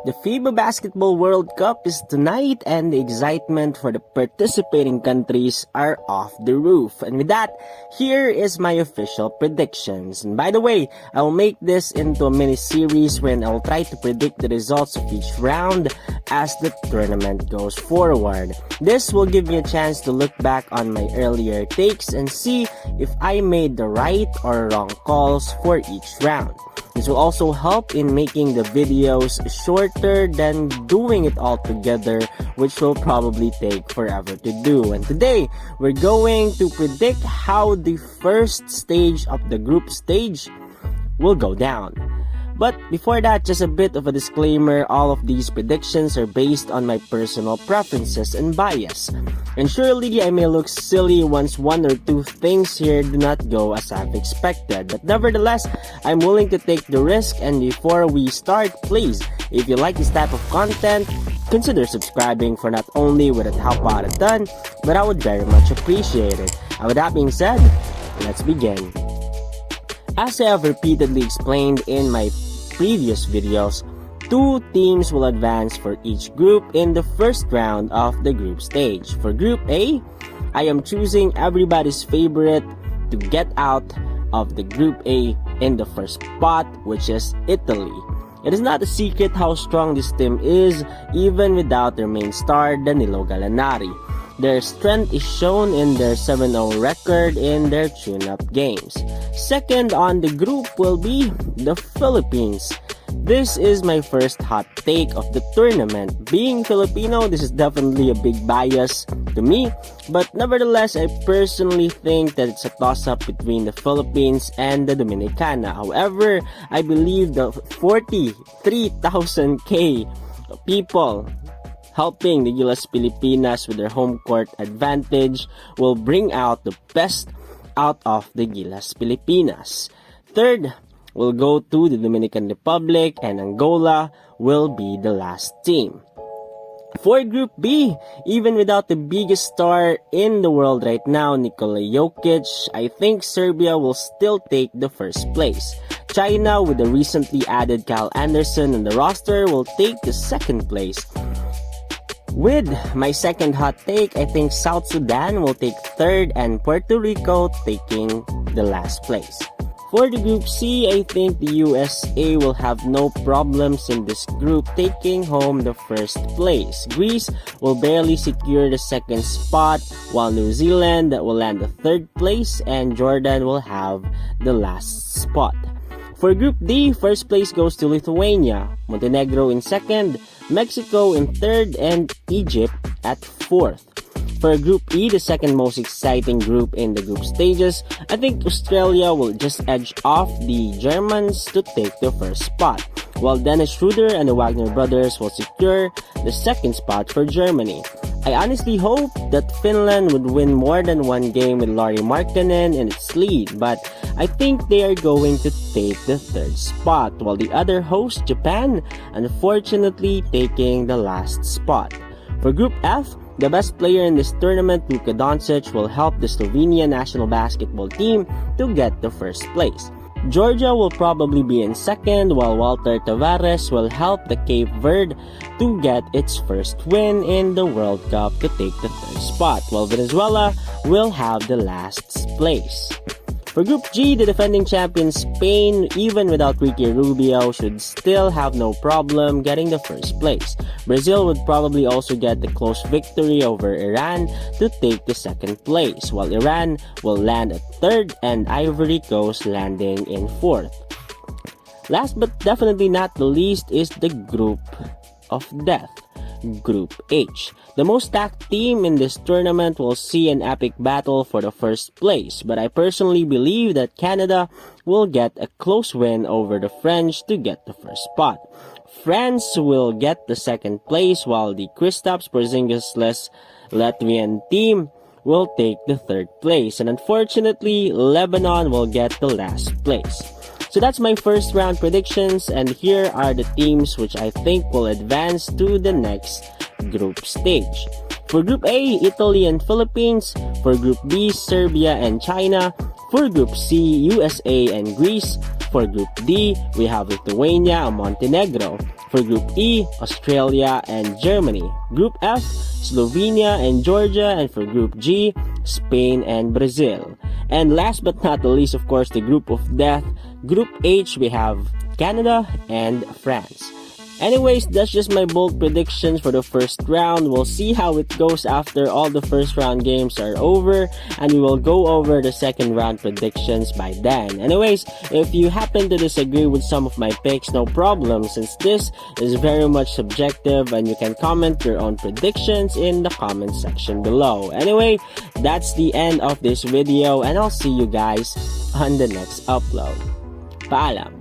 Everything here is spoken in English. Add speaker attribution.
Speaker 1: The FIBA Basketball World Cup is tonight and the excitement for the participating countries are off the roof. And with that, here is my official predictions. And by the way, I will make this into a mini series wherein I will try to predict the results of each round as the tournament goes forward. This will give me a chance to look back on my earlier takes and see if I made the right or wrong calls for each round. This will also help in making the videos shorter than doing it all together, which will probably take forever to do. And today, we're going to predict how the first stage of the group stage will go down. But before that, just a bit of a disclaimer, all of these predictions are based on my personal preferences and bias. And surely I may look silly once one or two things here do not go as I've expected. But nevertheless, I'm willing to take the risk, and before we start, please, if you like this type of content, consider subscribing for not only would it help out a ton, but I would very much appreciate it. And with that being said, let's begin. As I have repeatedly explained in my previous videos, two teams will advance for each group in the first round of the group stage. For Group A, I am choosing everybody's favorite to get out of the Group A in the first spot, which is Italy. It is not a secret how strong this team is, even without their main star, Danilo Gallinari. Their strength is shown in their 7-0 record in their tune-up games. Second on the group will be the Philippines. This is my first hot take of the tournament. Being Filipino, this is definitely a big bias to me, but nevertheless, I personally think that it's a toss-up between the Philippines and the Dominicana. However, I believe the 43,000K people helping the Gilas Pilipinas with their home court advantage will bring out the best out of the Gilas Pilipinas. Third, we'll go to the Dominican Republic, and Angola will be the last team. For Group B, even without the biggest star in the world right now, Nikola Jokic, I think Serbia will still take the first place. China, with the recently added Kyle Anderson on the roster, will take the second place. With my second hot take, I think South Sudan will take third and Puerto Rico taking the last place. For the Group C, I think the USA will have no problems in this group taking home the first place. Greece will barely secure the second spot, while New Zealand will land the third place and Jordan will have the last spot. For Group D, first place goes to Lithuania, Montenegro in second, Mexico in third, and Egypt at fourth. For Group E, the second most exciting group in the group stages, I think Australia will just edge off the Germans to take the first spot, while Dennis Schroeder and the Wagner brothers will secure the second spot for Germany. I honestly hope that Finland would win more than one game with Lauri Markkanen in its lead, but I think they are going to take the third spot, while the other host, Japan, unfortunately taking the last spot. For Group F, the best player in this tournament, Luka Doncic, will help the Slovenia national basketball team to get the first place. Georgia will probably be in second, while Walter Tavares will help the Cape Verde to get its first win in the World Cup to take the third spot, while Venezuela will have the last place. For Group G, the defending champion Spain, even without Ricky Rubio, should still have no problem getting the first place. Brazil would probably also get the close victory over Iran to take the second place, while Iran will land at third and Ivory Coast landing in fourth. Last but definitely not the least is the group of death, Group H. The most stacked team in this tournament will see an epic battle for the first place, but I personally believe that Canada will get a close win over the French to get the first spot. France will get the second place, while the Kristaps Porzingis-less Latvian team will take the third place, and unfortunately, Lebanon will get the last place. So that's my first round predictions, and here are the teams which I think will advance to the next group stage. For Group A, Italy and Philippines. For Group B, Serbia and China. For Group C, USA and Greece. For Group D, we have Lithuania and Montenegro. For Group E, Australia and Germany. Group F, Slovenia and Georgia. And for Group G, Spain and Brazil. And last but not the least, of course, the Group of Death. Group H, we have Canada and France. Anyways, that's just my bold predictions for the first round. We'll see how it goes after all the first round games are over, and we will go over the second round predictions by then. Anyways, if you happen to disagree with some of my picks, no problem, since this is very much subjective, and you can comment your own predictions in the comment section below. Anyway, that's the end of this video, and I'll see you guys on the next upload. Paalam!